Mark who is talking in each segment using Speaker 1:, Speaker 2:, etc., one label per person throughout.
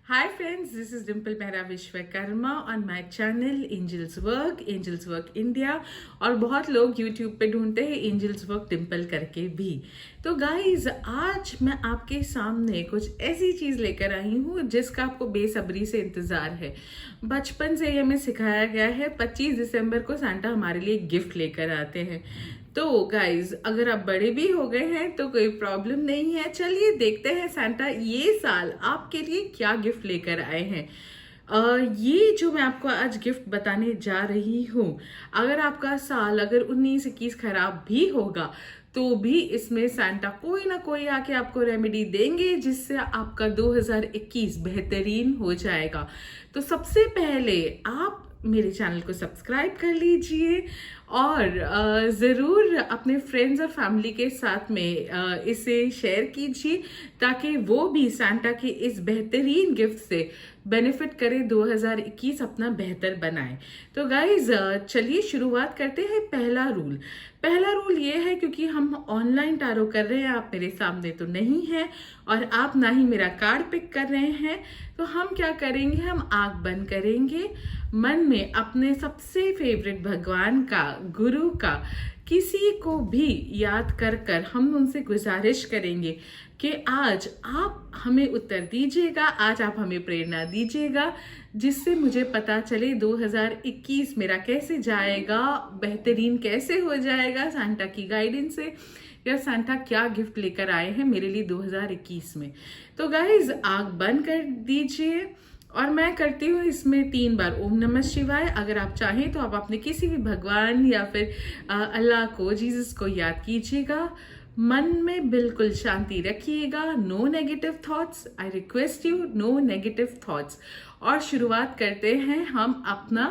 Speaker 1: Hi friends, this is Dimple Mehra Vishwakarma on my channel Angels Work India। और बहुत लोग YouTube पे ढूंढते हैं Angels Work Dimple करके भी। तो गाइज आज मैं आपके सामने कुछ ऐसी चीज लेकर आई हूँ जिसका आपको बेसब्री से इंतजार है। बचपन से ये हमें सिखाया गया है 25 दिसंबर को सांता हमारे लिए गिफ्ट लेकर आते हैं। तो गाइज अगर आप बड़े भी हो गए हैं तो कोई प्रॉब्लम नहीं है। चलिए देखते हैं सांता ये साल आपके लिए क्या गिफ्ट लेकर आए हैं। ये जो मैं आपको आज गिफ्ट बताने जा रही हूँ, अगर आपका साल अगर 19-21 खराब भी होगा तो भी इसमें सांता कोई ना कोई आके आपको रेमेडी देंगे जिससे आपका 2021 बेहतरीन हो जाएगा। तो सबसे पहले आप मेरे चैनल को सब्सक्राइब कर लीजिए और ज़रूर अपने फ्रेंड्स और फैमिली के साथ में इसे शेयर कीजिए ताकि वो भी सांता के इस बेहतरीन गिफ्ट से बेनिफिट करे, 2021 अपना बेहतर बनाए। तो गाइज चलिए शुरुआत करते हैं। पहला रूल ये है, क्योंकि हम ऑनलाइन टारो कर रहे हैं, आप मेरे सामने तो नहीं हैं और आप ना ही मेरा कार्ड पिक कर रहे हैं, तो हम क्या करेंगे, हम आंख बंद करेंगे, मन में अपने सबसे फेवरेट भगवान का, गुरु का, किसी को भी याद कर कर हम उनसे गुजारिश करेंगे कि आज आप हमें उत्तर दीजिएगा, आज आप हमें प्रेरणा दीजिएगा जिससे मुझे पता चले 2021 मेरा कैसे जाएगा, बेहतरीन कैसे हो जाएगा सांता की गाइडेंस से, या सांता क्या गिफ्ट लेकर आए हैं मेरे लिए 2021 में। तो गाइज आंख बंद कर दीजिए और मैं करती हूँ इसमें 3 बार ओम नमः शिवाय। अगर आप चाहें तो आप अपने किसी भी भगवान या फिर अल्लाह को, जीसस को याद कीजिएगा। मन में बिल्कुल शांति रखिएगा, no negative thoughts, I request you, no negative thoughts. और शुरुआत करते हैं हम अपना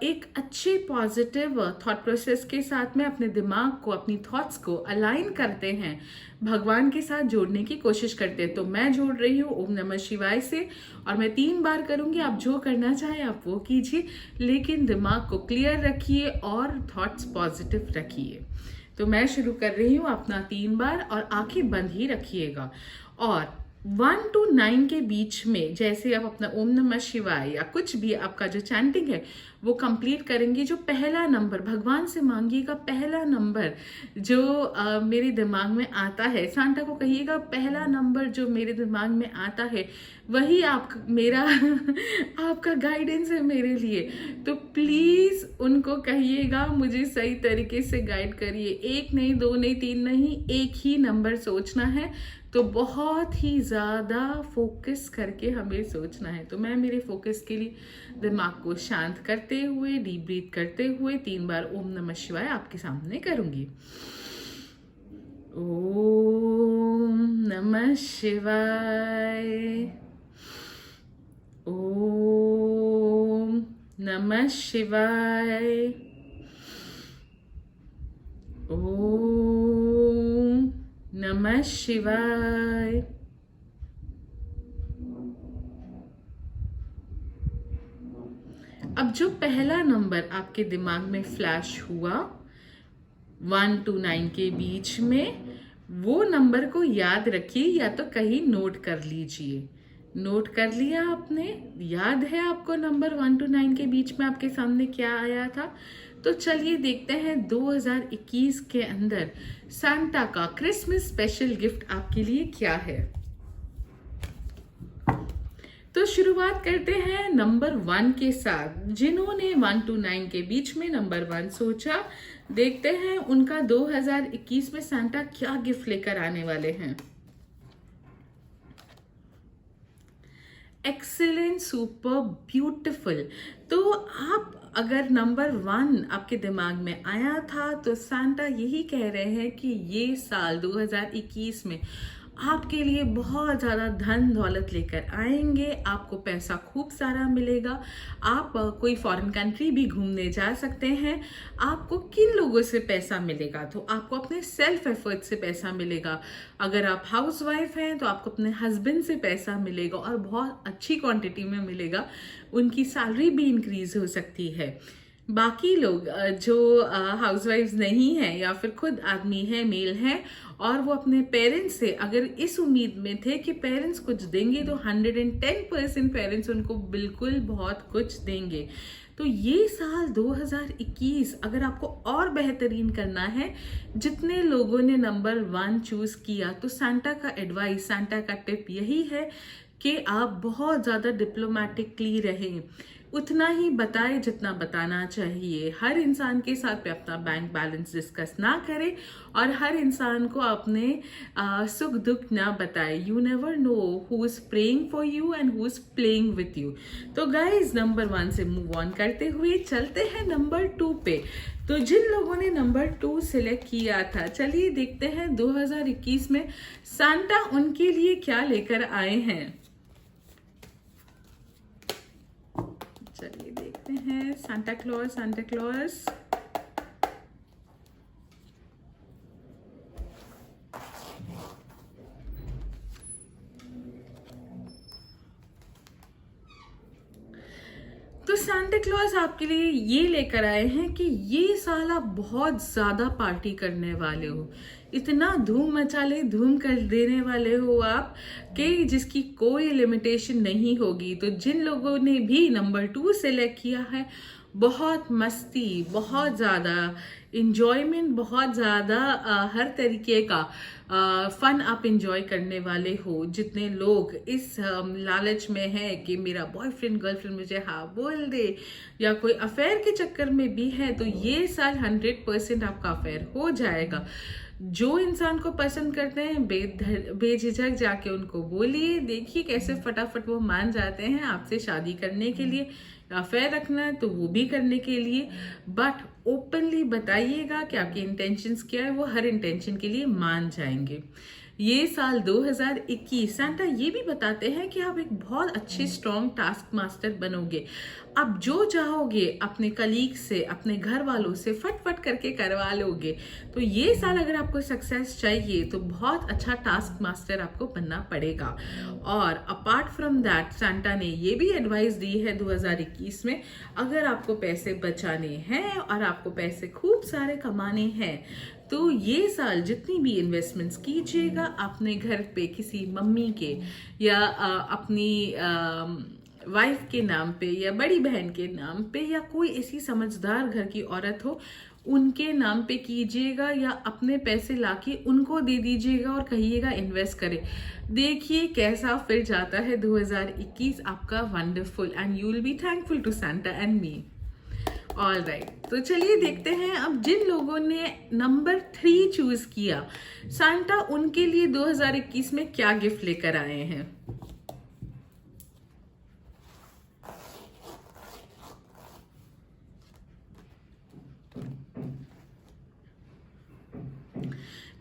Speaker 1: एक अच्छे पॉजिटिव थॉट प्रोसेस के साथ में अपने दिमाग को, अपनी थॉट्स को अलाइन करते हैं, भगवान के साथ जोड़ने की कोशिश करते हैं। तो मैं जोड़ रही हूँ ओम नमः शिवाय से और मैं 3 बार करूंगी। आप जो करना चाहें आप वो कीजिए, लेकिन दिमाग को क्लियर रखिए और थॉट्स पॉजिटिव रखिए। तो मैं शुरू कर रही हूँ अपना 3 बार और आंखें बंद ही रखिएगा। और 1 to 9 के बीच में जैसे आप अपना ओम नमः शिवाय या कुछ भी आपका जो चैंटिंग है वो कंप्लीट करेंगे, जो पहला नंबर भगवान से मांगिएगा, पहला नंबर जो मेरे दिमाग में आता है, सांता को कहिएगा पहला नंबर जो मेरे दिमाग में आता है वही आप मेरा आपका गाइडेंस है मेरे लिए। तो प्लीज उनको कहिएगा मुझे सही तरीके से गाइड करिए। 1 नहीं, 2 नहीं, 3 नहीं, एक ही नंबर सोचना है। तो बहुत ही ज़्यादा फोकस करके हमें सोचना है। तो मैं मेरे फोकस के लिए दिमाग को शांत करते हुए, डीप ब्रीथ करते हुए 3 बार ओम नमः शिवाय आपके सामने करूंगी। ओम नमः शिवाय, ओम नमः शिवाय, ओम नमः शिवाय। अब जो पहला नंबर आपके दिमाग में फ्लैश हुआ 1 to 9 के बीच में, वो नंबर को याद रखिए या तो कहीं नोट कर लीजिए। नोट कर लिया आपने, याद है आपको नंबर 1 to 9 के बीच में आपके सामने क्या आया था? तो चलिए देखते हैं 2021 के अंदर सांता का क्रिसमस स्पेशल गिफ्ट आपके लिए क्या है। तो शुरुआत करते हैं नंबर 1 के साथ। जिन्होंने 1 to 9 के बीच में नंबर 1 सोचा, देखते हैं उनका 2021 में सांता क्या गिफ्ट लेकर आने वाले हैं। Excellent, super, beautiful. तो आप अगर नंबर 1 आपके दिमाग में आया था तो सांता यही कह रहे हैं कि ये साल 2021 में आपके लिए बहुत ज़्यादा धन दौलत लेकर आएंगे, आपको पैसा खूब सारा मिलेगा, आप कोई फॉरेन कंट्री भी घूमने जा सकते हैं। आपको किन लोगों से पैसा मिलेगा? तो आपको अपने सेल्फ एफर्ट से पैसा मिलेगा। अगर आप हाउसवाइफ हैं तो आपको अपने हस्बैंड से पैसा मिलेगा और बहुत अच्छी क्वांटिटी में मिलेगा, उनकी सैलरी भी इंक्रीज हो सकती है। बाकी लोग जो हाउसवाइफ्स नहीं हैं या फिर खुद आदमी है, मेल है और वो अपने पेरेंट्स से अगर इस उम्मीद में थे कि पेरेंट्स कुछ देंगे तो 110% पेरेंट्स उनको बिल्कुल बहुत कुछ देंगे। तो ये साल 2021 अगर आपको और बेहतरीन करना है, जितने लोगों ने नंबर 1 चूज किया, तो सांता का एडवाइस, सांता का टिप यही है कि आप बहुत ज़्यादा डिप्लोमेटिकली रहें, उतना ही बताएं जितना बताना चाहिए। हर इंसान के साथ पे अपना बैंक बैलेंस डिस्कस ना करें और हर इंसान को अपने सुख दुख ना बताएं। You never know who is praying for you and who is playing with you. तो गाइज नंबर 1 से मूव ऑन करते हुए चलते हैं नंबर 2 पे। तो जिन लोगों ने नंबर 2 सिलेक्ट किया था, चलिए देखते हैं 2021 में सांता उनके लिए क्या लेकर आए हैं। चलिए देखते हैं सांता क्लॉज, सांता क्लॉज। तो सांता क्लॉज आपके लिए ये लेकर आए हैं कि ये साल आप बहुत ज्यादा पार्टी करने वाले हो, इतना धूम मचाले, धूम कर देने वाले हो आप कि जिसकी कोई लिमिटेशन नहीं होगी। तो जिन लोगों ने भी नंबर 2 सेलेक्ट किया है, बहुत मस्ती, बहुत ज़्यादा इंजॉयमेंट, बहुत ज़्यादा हर तरीके का फन आप इंजॉय करने वाले हो। जितने लोग इस लालच में है कि मेरा बॉयफ्रेंड गर्लफ्रेंड मुझे हाँ बोल दे, या कोई अफेयर के चक्कर में भी है, तो ये साल 100% आपका अफेयर हो जाएगा। जो इंसान को पसंद करते हैं बेझिझक जाके उनको बोलिए, देखिए कैसे फटाफट वो मान जाते हैं आपसे शादी करने के लिए। अफेयर रखना है तो वो भी करने के लिए, बट ओपनली बताइएगा कि आपके इंटेंशंस क्या है, वो हर इंटेंशन के लिए मान जाएंगे। ये साल 2021 सांता ये भी बताते हैं कि आप एक बहुत अच्छे स्ट्रॉन्ग टास्क मास्टर बनोगे। आप जो चाहोगे अपने कलीग से, अपने घर वालों से फटफट करके करवा लोगे। तो ये साल अगर आपको सक्सेस चाहिए तो बहुत अच्छा टास्क मास्टर आपको बनना पड़ेगा। और अपार्ट फ्रॉम दैट सांता ने ये भी एडवाइस दी है 2021 में, अगर आपको पैसे बचाने हैं और आपको पैसे खूब सारे कमाने हैं, तो ये साल जितनी भी इन्वेस्टमेंट्स कीजिएगा अपने घर पे किसी मम्मी के या अपनी वाइफ के नाम पे या बड़ी बहन के नाम पे या कोई ऐसी समझदार घर की औरत हो उनके नाम पे कीजिएगा, या अपने पैसे लाके उनको दे दीजिएगा और कहिएगा इन्वेस्ट करें। देखिए कैसा फिर जाता है 2021 आपका wonderful, and you will be thankful to Santa and me. All right, तो चलिए देखते हैं अब जिन लोगों ने नंबर 3 चूज किया, सांता उनके लिए 2021 में क्या गिफ्ट लेकर आए हैं।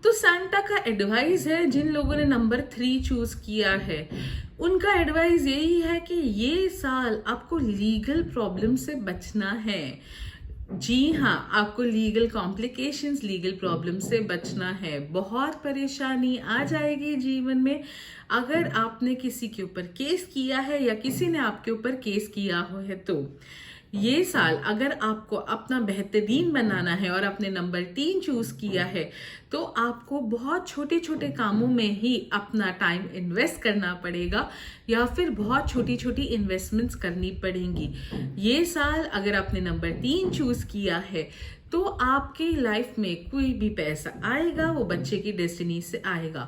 Speaker 1: तो सांता का एडवाइस है, जिन लोगों ने नंबर 3 चूज किया है उनका एडवाइस यही है कि ये साल आपको लीगल प्रॉब्लम से बचना है। जी हाँ, आपको लीगल कॉम्प्लिकेशंस, लीगल प्रॉब्लम से बचना है। बहुत परेशानी आ जाएगी जीवन में अगर आपने किसी के ऊपर केस किया है या किसी ने आपके ऊपर केस किया हो है। तो ये साल अगर आपको अपना बेहतरीन बनाना है और आपने नंबर 3 चूज किया है, तो आपको बहुत छोटे छोटे कामों में ही अपना टाइम इन्वेस्ट करना पड़ेगा, या फिर बहुत छोटी छोटी इन्वेस्टमेंट्स करनी पड़ेंगी। ये साल अगर आपने नंबर 3 चूज किया है तो आपकी लाइफ में कोई भी पैसा आएगा वो बच्चे की डेस्टिनी से आएगा।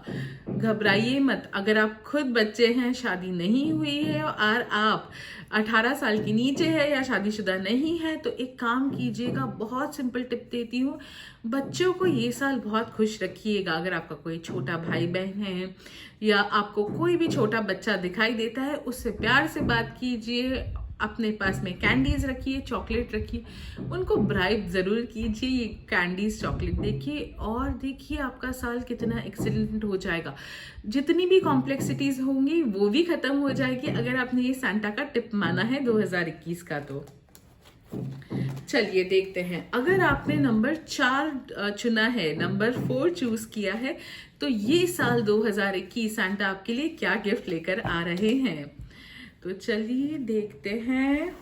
Speaker 1: घबराइए मत। अगर आप खुद बच्चे हैं, शादी नहीं हुई है और आप 18 साल के नीचे है या शादीशुदा नहीं है, तो एक काम कीजिएगा, बहुत सिंपल टिप देती हूँ, बच्चों को ये साल बहुत खुश रखिएगा। अगर आपका कोई छोटा भाई बहन है या आपको कोई भी छोटा बच्चा दिखाई देता है, उससे प्यार से बात कीजिए, अपने पास में कैंडीज रखिए, चॉकलेट रखिए, उनको ब्राइब जरूर कीजिए ये कैंडीज चॉकलेट देखिए, और देखिए आपका साल कितना एक्सीलेंट हो जाएगा। जितनी भी कॉम्प्लेक्सिटीज होंगी वो भी खत्म हो जाएगी अगर आपने ये सांता का टिप माना है 2021 का। तो चलिए देखते हैं, अगर आपने नंबर 4 चुना है, नंबर 4 चूज किया है, तो ये साल 2021 सांता आपके लिए क्या गिफ्ट लेकर आ रहे हैं। तो चलिए देखते हैं।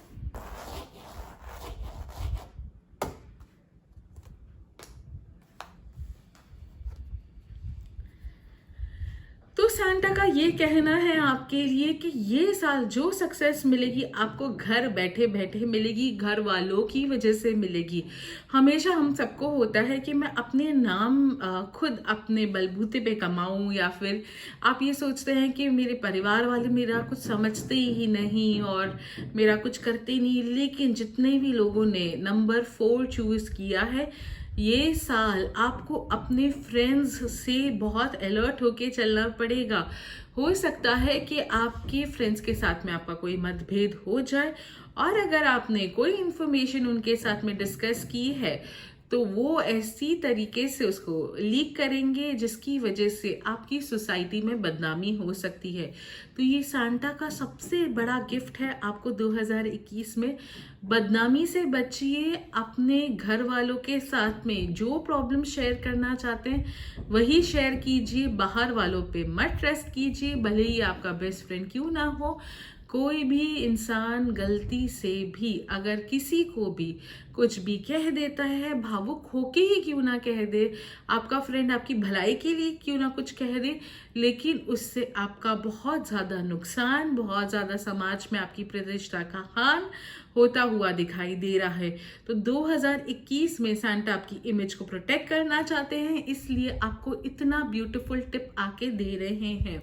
Speaker 1: सांता का ये कहना है आपके लिए कि ये साल जो सक्सेस मिलेगी आपको घर बैठे बैठे मिलेगी, घर वालों की वजह से मिलेगी। हमेशा हम सबको होता है कि मैं अपने नाम खुद अपने बलबूते पे कमाऊं, या फिर आप ये सोचते हैं कि मेरे परिवार वाले मेरा कुछ समझते ही नहीं और मेरा कुछ करते ही नहीं। लेकिन जितने भी लोगों ने नंबर 4 चूज किया है, ये साल आपको अपने फ्रेंड्स से बहुत अलर्ट होके चलना पड़ेगा। हो सकता है कि आपके फ्रेंड्स के साथ में आपका कोई मतभेद हो जाए, और अगर आपने कोई इंफॉर्मेशन उनके साथ में डिस्कस की है तो वो ऐसी तरीके से उसको लीक करेंगे जिसकी वजह से आपकी सोसाइटी में बदनामी हो सकती है। तो ये सांता का सबसे बड़ा गिफ्ट है आपको 2021 में। बदनामी से बचिए, अपने घर वालों के साथ में जो प्रॉब्लम शेयर करना चाहते हैं वही शेयर कीजिए, बाहर वालों पे मत ट्रस्ट कीजिए, भले ही आपका बेस्ट फ्रेंड क्यों ना हो। कोई भी इंसान गलती से भी अगर किसी को भी कुछ भी कह देता है, भावुक होके ही क्यों ना कह दे, आपका फ्रेंड आपकी भलाई के लिए क्यों ना कुछ कह दे, लेकिन उससे आपका बहुत ज़्यादा नुकसान, बहुत ज़्यादा समाज में आपकी प्रतिष्ठा का हानि होता हुआ दिखाई दे रहा है। तो 2021 में सांता आपकी इमेज को प्रोटेक्ट करना चाहते हैं, इसलिए आपको इतना ब्यूटीफुल टिप आके दे रहे हैं।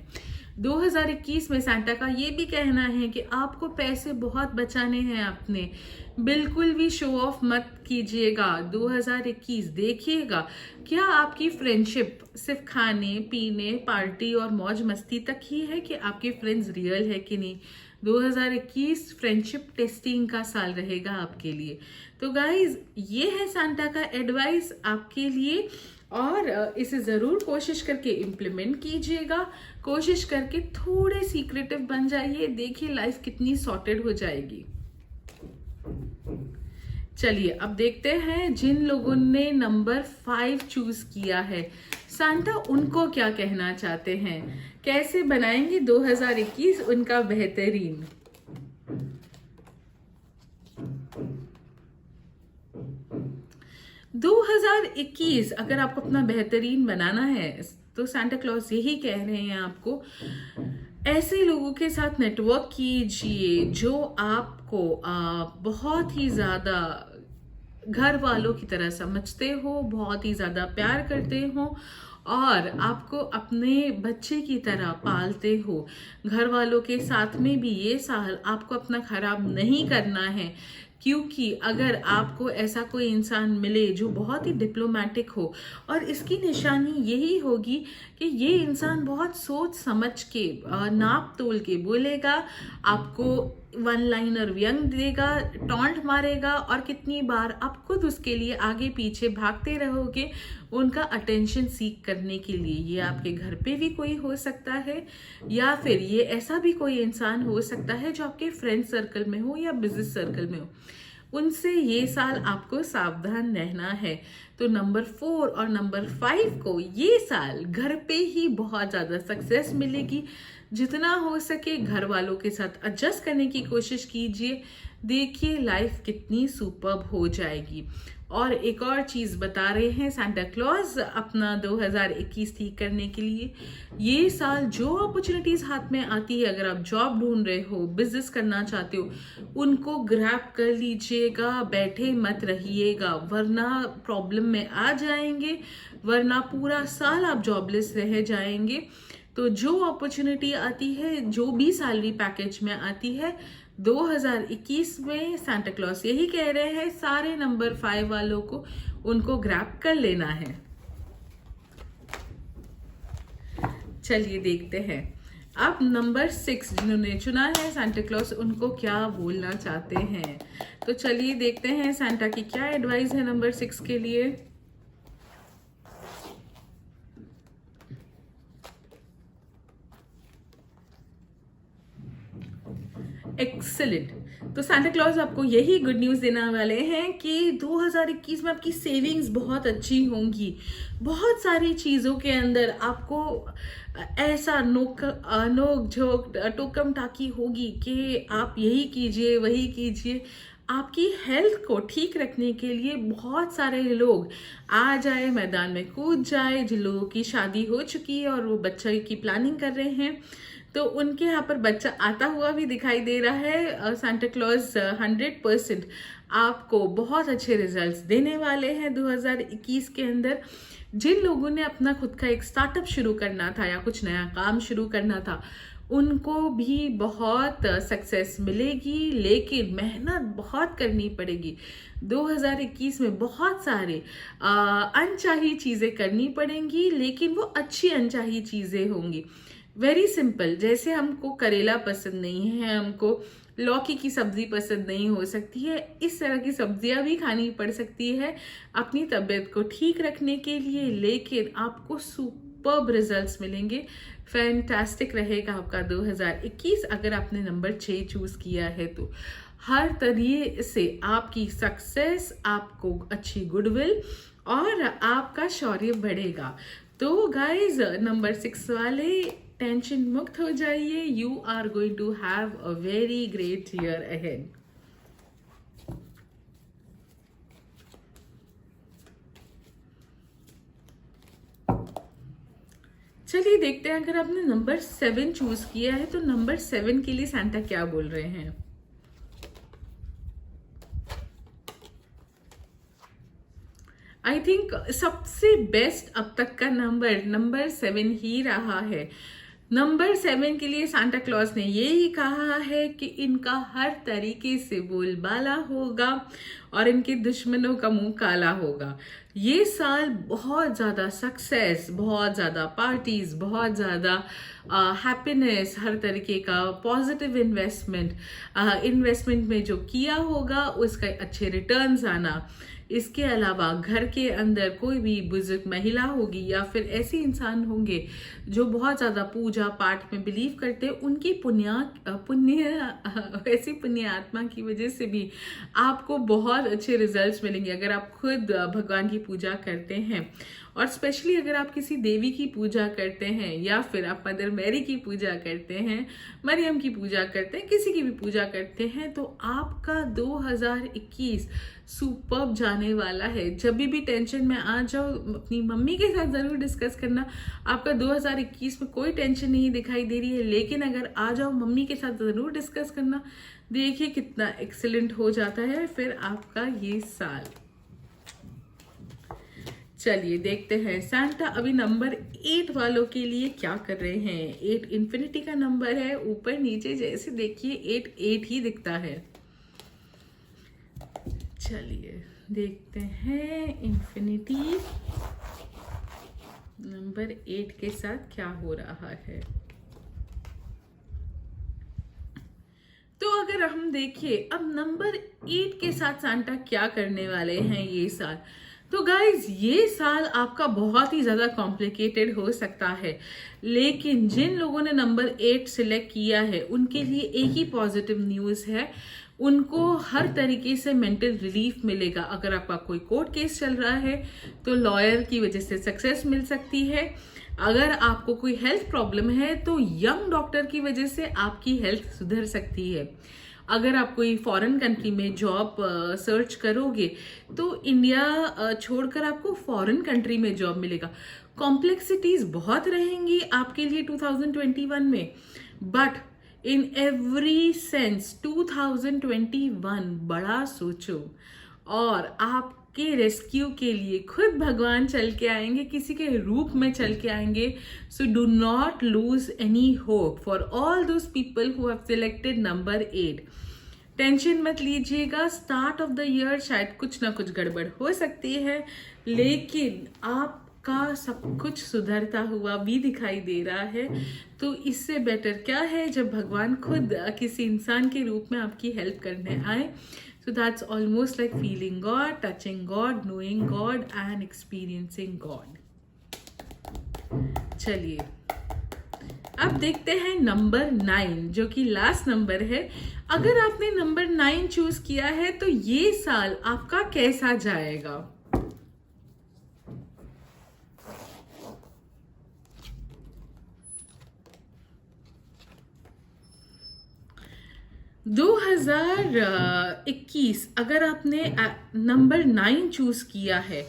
Speaker 1: 2021 में सांता का ये भी कहना है कि आपको पैसे बहुत बचाने हैं अपने, बिल्कुल भी शो ऑफ मत कीजिएगा। 2021 देखिएगा क्या आपकी फ्रेंडशिप सिर्फ खाने पीने पार्टी और मौज मस्ती तक ही है, कि आपके फ्रेंड्स रियल है कि नहीं। 2021 फ्रेंडशिप टेस्टिंग का साल रहेगा आपके लिए। तो गाइज, ये है सांता का एडवाइस आपके लिए, और इसे ज़रूर कोशिश करके इम्प्लीमेंट कीजिएगा। कोशिश करके थोड़े सीक्रेटिव बन जाइए, देखिए लाइफ कितनी सॉर्टेड हो जाएगी। चलिए अब देखते हैं जिन लोगों ने नंबर 5 चूज किया है, सांता उनको क्या कहना चाहते हैं, कैसे बनाएंगे 2021 उनका बेहतरीन। 2021 अगर आपको अपना बेहतरीन बनाना है तो सांता क्लॉज यही कह रहे हैं आपको, ऐसे लोगों के साथ नेटवर्क कीजिए जो आपको बहुत ही ज़्यादा घर वालों की तरह समझते हो, बहुत ही ज़्यादा प्यार करते हो और आपको अपने बच्चे की तरह पालते हो। घर वालों के साथ में भी ये साल आपको अपना खराब नहीं करना है, क्योंकि अगर आपको ऐसा कोई इंसान मिले जो बहुत ही डिप्लोमेटिक हो, और इसकी निशानी यही होगी कि ये इंसान बहुत सोच समझ के नाप तोल के बोलेगा, आपको वन लाइनर व्यंग देगा, टॉन्ट मारेगा, और कितनी बार आप खुद उसके लिए आगे पीछे भागते रहोगे उनका अटेंशन सीख करने के लिए। ये आपके घर पे भी कोई हो सकता है, या फिर ये ऐसा भी कोई इंसान हो सकता है जो आपके फ्रेंड सर्कल में हो या बिजनेस सर्कल में हो। उनसे ये साल आपको सावधान रहना है। तो नंबर 4 और नंबर 5 को ये साल घर पे ही बहुत ज़्यादा सक्सेस मिलेगी। जितना हो सके घर वालों के साथ एडजस्ट करने की कोशिश कीजिए, देखिए लाइफ कितनी सुपर्ब हो जाएगी। और एक और चीज़ बता रहे हैं सांता क्लॉज अपना 2021 ठीक करने के लिए, ये साल जो अपॉर्चुनिटीज़ हाथ में आती है, अगर आप जॉब ढूंढ रहे हो, बिजनेस करना चाहते हो, उनको ग्रैब कर लीजिएगा, बैठे मत रहिएगा, वरना प्रॉब्लम में आ जाएंगे, वरना पूरा साल आप जॉबलेस रह जाएंगे। तो जो अपॉर्चुनिटी आती है, जो भी सैलरी पैकेज में आती है, 2021 में सांता क्लॉज यही कह रहे हैं सारे नंबर 5 वालों को उनको ग्रैब कर लेना है। चलिए देखते हैं अब नंबर 6 जिन्होंने चुना है सांता क्लॉज उनको क्या बोलना चाहते हैं। तो चलिए देखते हैं सांता की क्या एडवाइस है नंबर 6 के लिए। एक्सेलेंट। तो सांता क्लॉज आपको यही गुड न्यूज़ देने वाले हैं कि 2021 में आपकी सेविंग्स बहुत अच्छी होंगी। बहुत सारी चीज़ों के अंदर आपको ऐसा नोक झोंक टोकम टाकी होगी कि आप यही कीजिए वही कीजिए, आपकी हेल्थ को ठीक रखने के लिए बहुत सारे लोग आ जाए, मैदान में कूद जाए। जिन लोगों की शादी हो चुकी है और वो बच्चे की प्लानिंग कर रहे हैं, तो उनके यहाँ पर बच्चा आता हुआ भी दिखाई दे रहा है। सांता क्लॉज 100% आपको बहुत अच्छे रिजल्ट्स देने वाले हैं 2021 के अंदर। जिन लोगों ने अपना खुद का एक स्टार्टअप शुरू करना था या कुछ नया काम शुरू करना था, उनको भी बहुत सक्सेस मिलेगी, लेकिन मेहनत बहुत करनी पड़ेगी। 2021 में बहुत सारे अनचाही चीज़ें करनी पड़ेंगी, लेकिन वो अच्छी अनचाही चीज़ें होंगी। वेरी सिंपल, जैसे हमको करेला पसंद नहीं है, हमको लौकी की सब्जी पसंद नहीं हो सकती है, इस तरह की सब्जियां भी खानी पड़ सकती है अपनी तबीयत को ठीक रखने के लिए, लेकिन आपको सुपर्ब रिजल्ट्स मिलेंगे। फैंटास्टिक रहेगा आपका 2021 अगर आपने नंबर 6 चूज किया है तो। हर तरीके से आपकी सक्सेस, आपको अच्छी गुडविल और आपका शौर्य बढ़ेगा। तो गाइज, नंबर 6 वाले टेंशन मुक्त हो जाइए। You are going to have a very great year ahead. चलिए देखते हैं, अगर आपने नंबर 7 चूज किया है तो नंबर 7 के लिए सांता क्या बोल रहे हैं। आई थिंक सबसे बेस्ट अब तक का नंबर 7 ही रहा है। नंबर 7 के लिए सांता क्लॉज ने यही कहा है कि इनका हर तरीके से बोलबाला होगा और इनके दुश्मनों का मुंह काला होगा। ये साल बहुत ज़्यादा सक्सेस, बहुत ज़्यादा पार्टीज, बहुत ज़्यादा हैप्पीनेस, हर तरीके का पॉजिटिव इन्वेस्टमेंट में जो किया होगा उसका अच्छे रिटर्न्स आना। इसके अलावा घर के अंदर कोई भी बुजुर्ग महिला होगी या फिर ऐसे इंसान होंगे जो बहुत ज़्यादा पूजा पाठ में बिलीव करते हैं, उनकी ऐसी पुण्य आत्मा की वजह से भी आपको बहुत अच्छे रिजल्ट्स मिलेंगे अगर आप खुद भगवान की पूजा करते हैं। और स्पेशली अगर आप किसी देवी की पूजा करते हैं या फिर आप मदर मैरी की पूजा करते हैं, मरियम की पूजा करते हैं, किसी की भी पूजा करते हैं, तो आपका 2021 सुपर्ब जाने वाला है। जब भी टेंशन में आ जाओ, अपनी मम्मी के साथ जरूर डिस्कस करना। आपका 2021 में कोई टेंशन नहीं दिखाई दे रही है, लेकिन अगर आ जाओ मम्मी के साथ जरूर डिस्कस करना। देखिए कितना एक्सीलेंट हो जाता है फिर आपका ये साल। चलिए देखते हैं सांता अभी नंबर 8 वालों के लिए क्या कर रहे हैं। 8 इन्फिनिटी का नंबर है, ऊपर नीचे जैसे देखिए 8 ही दिखता है। चलिए देखते हैं इन्फिनिटी नंबर 8 के साथ क्या हो रहा है। तो अगर हम देखिए अब नंबर 8 के साथ सांता क्या करने वाले हैं ये साल, तो गाइज ये साल आपका बहुत ही ज़्यादा कॉम्प्लिकेटेड हो सकता है, लेकिन जिन लोगों ने नंबर 8 सिलेक्ट किया है उनके लिए एक ही पॉजिटिव न्यूज़ है, उनको हर तरीके से मेंटल रिलीफ मिलेगा। अगर आपका कोई कोर्ट केस चल रहा है तो लॉयर की वजह से सक्सेस मिल सकती है। अगर आपको कोई हेल्थ प्रॉब्लम है तो यंग डॉक्टर की वजह से आपकी हेल्थ सुधर सकती है। अगर आप कोई फॉरेन कंट्री में जॉब सर्च करोगे तो इंडिया छोड़कर आपको फॉरेन कंट्री में जॉब मिलेगा। कॉम्प्लेक्सिटीज बहुत रहेंगी आपके लिए 2021 में, बट इन एवरी सेंस 2021 बड़ा सोचो और आपके रेस्क्यू के लिए खुद भगवान चल के आएंगे, किसी के रूप में चल के आएंगे। So do not lose any hope for all those people who have selected number 8। Tension मत लीजिएगा, स्टार्ट ऑफ द ईयर शायद कुछ ना कुछ गड़बड़ हो सकती है, लेकिन आपका सब कुछ सुधरता हुआ भी दिखाई दे रहा है। तो इससे बेटर क्या है जब भगवान खुद किसी इंसान के रूप में आपकी हेल्प करने आए। So that's almost like feeling God, touching God, knowing God and experiencing God. चलिए अब देखते हैं नंबर 9 जो कि लास्ट नंबर है। अगर आपने नंबर 9 चूज किया है तो ये साल आपका कैसा जाएगा। 2021 अगर आपने नंबर 9 चूज किया है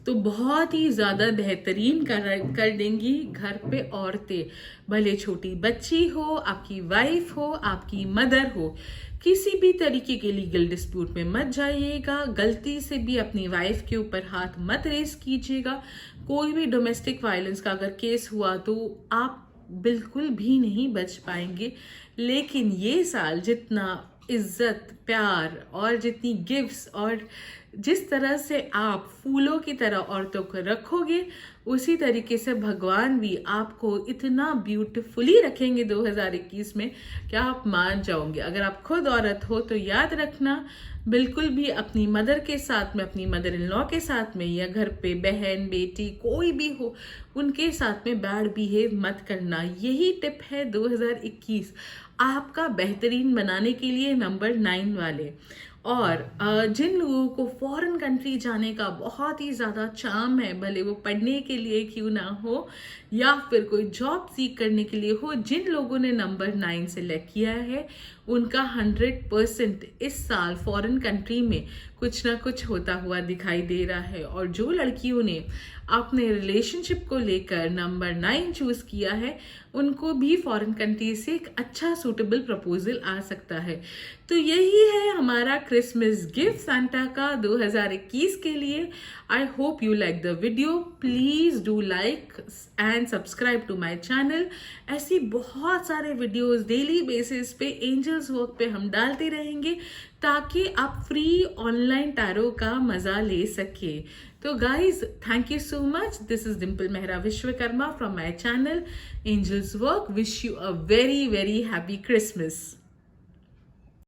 Speaker 1: तो बहुत ही ज़्यादा बेहतरीन कर देंगी घर पे औरतें, भले छोटी बच्ची हो, आपकी वाइफ हो, आपकी मदर हो। किसी भी तरीके के लीगल डिस्प्यूट में मत जाइएगा, गलती से भी अपनी वाइफ के ऊपर हाथ मत रेस कीजिएगा। कोई भी डोमेस्टिक वायलेंस का अगर केस हुआ तो आप बिल्कुल भी नहीं बच पाएंगे। लेकिन ये साल जितना इज्जत, प्यार और जितनी गिफ्ट्स और जिस तरह से आप फूलों की तरह औरतों को रखोगे, उसी तरीके से भगवान भी आपको इतना ब्यूटीफुली रखेंगे 2021 में कि आप मान जाओगे। अगर आप खुद औरत हो तो याद रखना, बिल्कुल भी अपनी मदर के साथ में, अपनी मदर इन लॉ के साथ में, या घर पे बहन बेटी कोई भी हो उनके साथ में बैड बिहेव मत करना। यही टिप है 2021 आपका बेहतरीन बनाने के लिए नंबर 9 वाले। और जिन लोगों को फॉरेन कंट्री जाने का बहुत ही ज़्यादा चार्म है, भले वो पढ़ने के लिए क्यों ना हो या फिर कोई जॉब सीख करने के लिए हो, जिन लोगों ने नंबर 9 सेलेक्ट किया है उनका 100% इस साल फॉरेन कंट्री में कुछ ना कुछ होता हुआ दिखाई दे रहा है। और जो लड़कियों ने अपने रिलेशनशिप को लेकर नंबर 9 चूज किया है उनको भी फॉरेन कंट्री से एक अच्छा सूटेबल प्रपोजल आ सकता है। तो यही है हमारा क्रिसमस गिफ्ट सांता का 2021 के लिए। I hope you like the video. Please do like and subscribe to my channel. ऐसी बहुत सारे वीडियोस डेली बेसिस पे एंजल्स वर्क पे हम डालते रहेंगे ताकि आप फ्री ऑनलाइन टैरो का मजा ले सके। तो guys, thank you so much. This is Dimple Mehra Vishwakarma from my channel angels work. Wish you a very very happy Christmas.